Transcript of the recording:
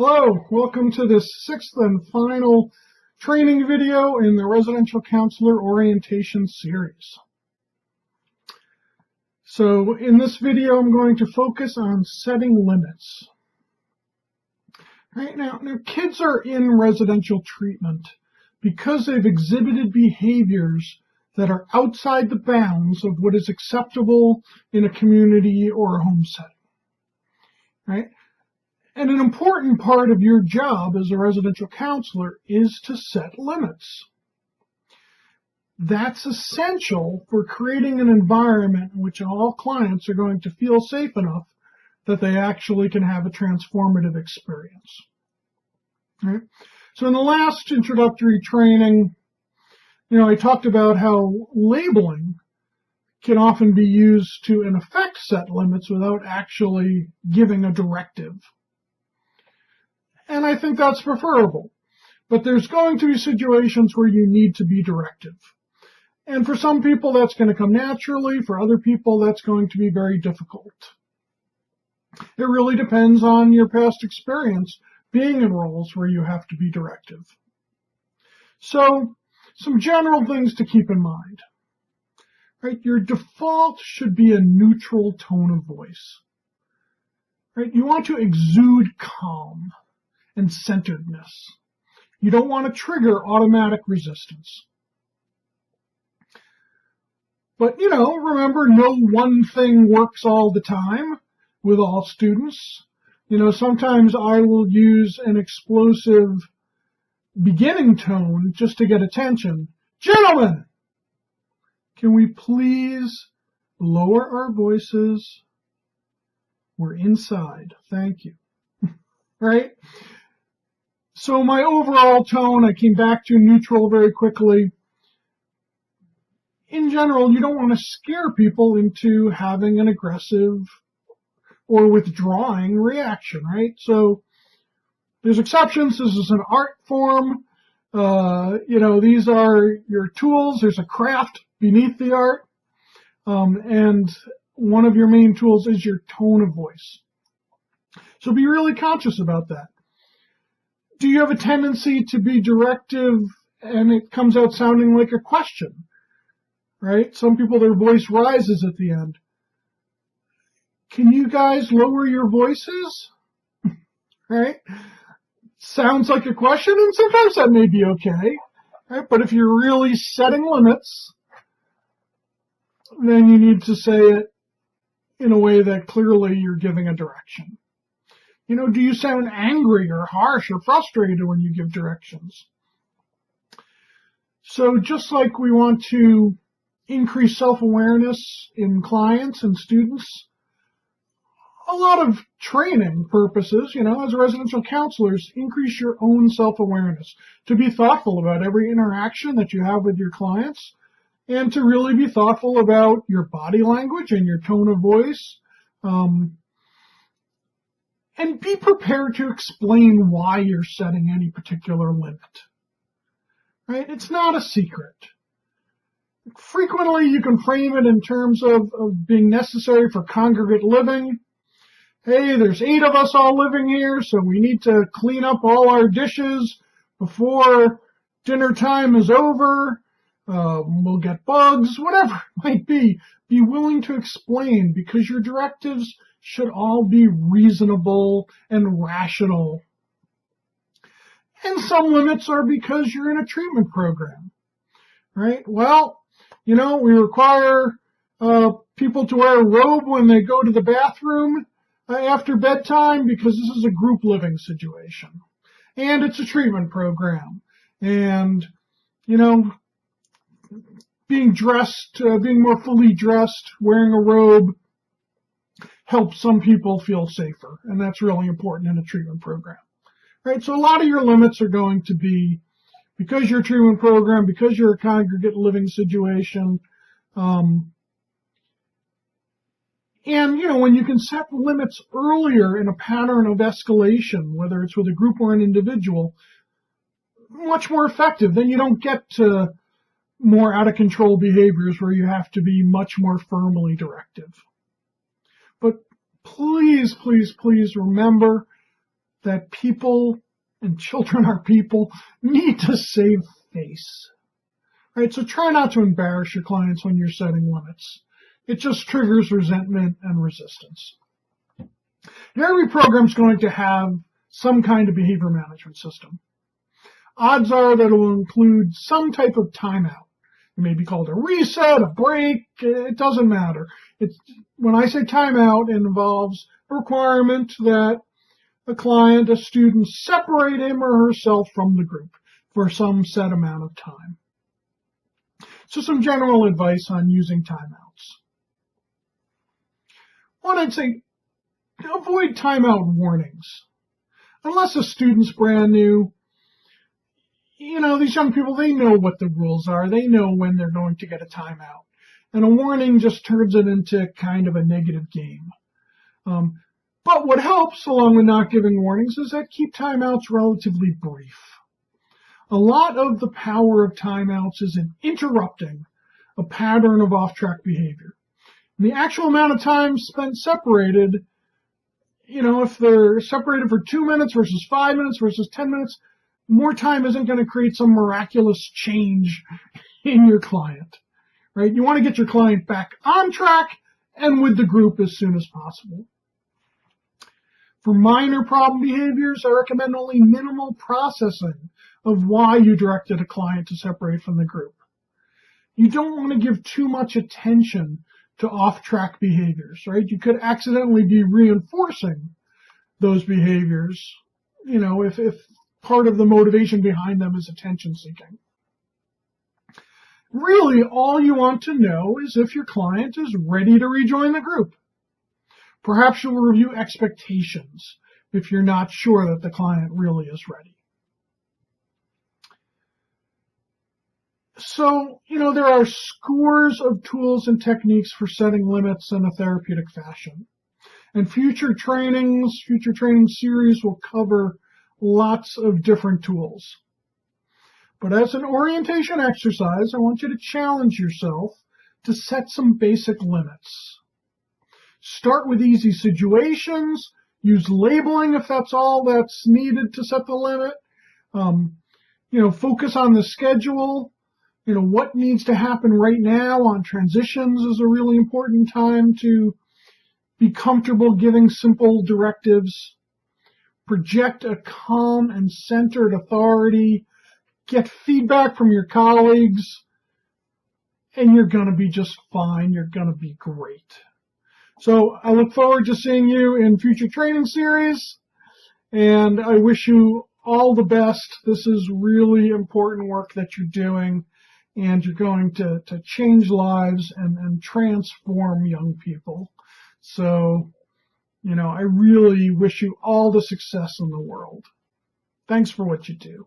Hello, welcome to this sixth and final training video in the Residential Counselor Orientation Series. So in this video, I'm going to focus on setting limits. Right now, kids are in residential treatment because they've exhibited behaviors that are outside the bounds of what is acceptable in a community or a home setting. Right? And an important part of your job as a residential counselor is to set limits. That's essential for creating an environment in which all clients are going to feel safe enough that they actually can have a transformative experience. Right? So in the last introductory training, I talked about how labeling can often be used to, in effect, set limits without actually giving a directive. And I think that's preferable. But there's going to be situations where you need to be directive. And for some people, that's going to come naturally. For other people, that's going to be very difficult. It really depends on your past experience being in roles where you have to be directive. So, some general things to keep in mind. Right? Your default should be a neutral tone of voice. Right? You want to exude calm and centeredness. You don't want to trigger automatic resistance. But, remember, no one thing works all the time with all students. Sometimes I will use an explosive beginning tone just to get attention. Gentlemen, can we please lower our voices? We're inside. Thank you. Right? So my overall tone, I came back to neutral very quickly. In general, you don't want to scare people into having an aggressive or withdrawing reaction, right? So there's exceptions. This is an art form. These are your tools. There's a craft beneath the art. And one of your main tools is your tone of voice. So be really conscious about that. Do you have a tendency to be directive and it comes out sounding like a question? Right? Some people, their voice rises at the end. Can you guys lower your voices? Right? Sounds like a question, and sometimes that may be okay. Right? But if you're really setting limits, then you need to say it in a way that clearly you're giving a direction. Do you sound angry or harsh or frustrated when you give directions? So just like we want to increase self-awareness in clients and students, a lot of training purposes, as residential counselors, increase your own self-awareness, to be thoughtful about every interaction that you have with your clients, and to really be thoughtful about your body language and your tone of voice, and be prepared to explain why you're setting any particular limit. Right? It's not a secret. Frequently, you can frame it in terms of being necessary for congregate living. Hey, there's 8 of us all living here, so we need to clean up all our dishes before dinner time is over. We'll get bugs, whatever it might be. Be willing to explain, because your directives should all be reasonable and rational. And some limits are because you're in a treatment program, right? Well, we require people to wear a robe when they go to the bathroom after bedtime because this is a group living situation. And it's a treatment program. And, being dressed, being more fully dressed, wearing a robe, helps some people feel safer, and that's really important in a treatment program. Right? So a lot of your limits are going to be because you're a treatment program, because you're a congregate living situation, and when you can set limits earlier in a pattern of escalation, whether it's with a group or an individual, much more effective. Then you don't get to more out of control behaviors where you have to be much more firmly directive. But please, please, please remember that people, and children are people, need to save face. Right? So try not to embarrass your clients when you're setting limits. It just triggers resentment and resistance. Every program is going to have some kind of behavior management system. Odds are that it will include some type of timeout. It may be called a reset, a break, it doesn't matter. When I say timeout, it involves a requirement that a client, a student, separate him or herself from the group for some set amount of time. So some general advice on using timeouts. One, I'd say avoid timeout warnings. Unless a student's brand new, these young people, they know what the rules are. They know when they're going to get a timeout. And a warning just turns it into kind of a negative game. But what helps, along with not giving warnings, is that keep timeouts relatively brief. A lot of the power of timeouts is in interrupting a pattern of off-track behavior. And the actual amount of time spent separated, if they're separated for 2 minutes versus 5 minutes versus 10 minutes, more time isn't going to create some miraculous change in your client, right? You want to get your client back on track and with the group as soon as possible. For minor problem behaviors, I recommend only minimal processing of why you directed a client to separate from the group. You don't want to give too much attention to off-track behaviors, right? You could accidentally be reinforcing those behaviors, if part of the motivation behind them is attention seeking. Really, all you want to know is if your client is ready to rejoin the group. Perhaps you'll review expectations if you're not sure that the client really is ready. So, there are scores of tools and techniques for setting limits in a therapeutic fashion. And future training series will cover lots of different tools. But as an orientation exercise, I want you to challenge yourself to set some basic limits. Start with easy situations. Use labeling if that's all that's needed to set the limit. Focus on the schedule. What needs to happen right now on transitions is a really important time to be comfortable giving simple directives. Project a calm and centered authority. Get feedback from your colleagues. And you're going to be just fine. You're going to be great. So I look forward to seeing you in future training series. And I wish you all the best. This is really important work that you're doing. And you're going to change lives and transform young people. So, I really wish you all the success in the world. Thanks for what you do.